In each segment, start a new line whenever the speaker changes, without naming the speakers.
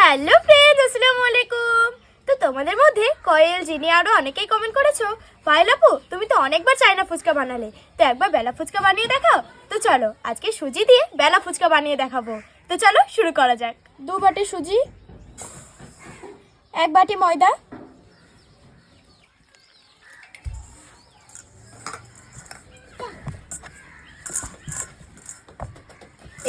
Hello friends, আসসালামু আলাইকুম। তো তোমাদের মধ্যে কয়েল, জিনি আরও অনেকেই কমেন্ট করেছো, পায়েল আপু তুমি তো অনেকবার চায়না ফুচকা বানালে, তো একবার বেলা ফুচকা বানিয়ে দেখাও। তো চলো আজকে সুজি দিয়ে বেলা ফুচকা বানিয়ে দেখাবো। তো চলো শুরু করা যাক। 2 বাটি সুজি, 1 বাটি ময়দা,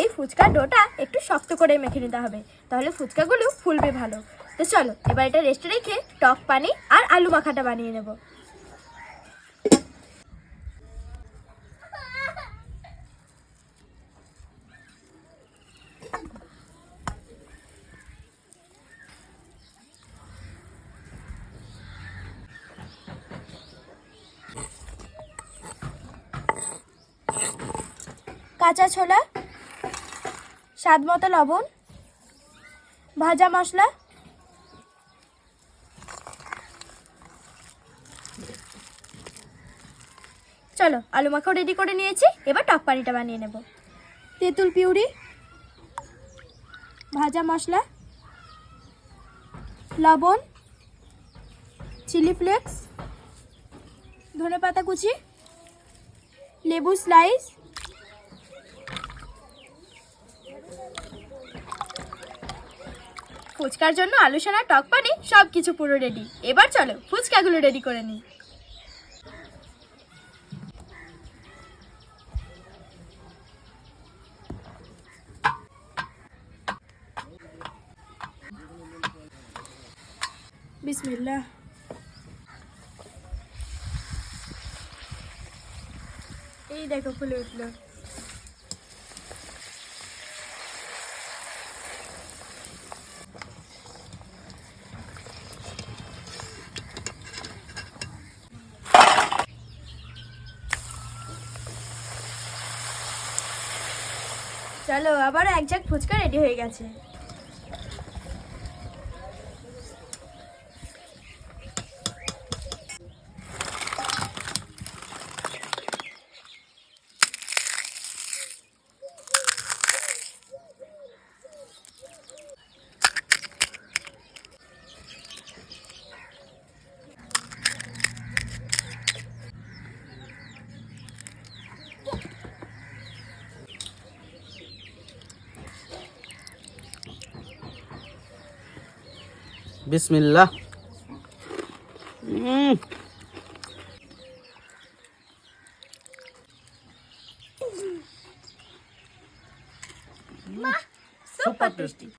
এই ফুচকার ডোটা একটু শক্ত করে মেখে নিতে হবে, তাহলে ফুচকাগুলো ফুলবে ভালো। তো চলো এবার এটা রেস্টে রেখে টক পানি আর আলু মাখাটা বানিয়ে নেব। কাঁচা ছোলা, স্বাদ মতো লবণ, ভাজা মশলা, চলো আলু মাখাও রেডি করে নিয়েছি, এবার টক পানিটা বানিয়ে নেব। তেঁতুল পিউরি, ভাজা মশলা, লবণ, চিলি ফ্লেক্স, ধনেপাতা কুচি, লেবু স্লাইস, ফুচকার জন্য আলু সানা, টক পানি সব কিছু পুরো রেডি। এবার চলো ফুচকাগুলো রেডি করে নিই। বিসমিল্লাহ। এই দেখো ফুলে উঠলো। চলো আবার এক ঝাঁক ফুচকা রেডি হয়ে গেছে।
বিসমিল্লাহ।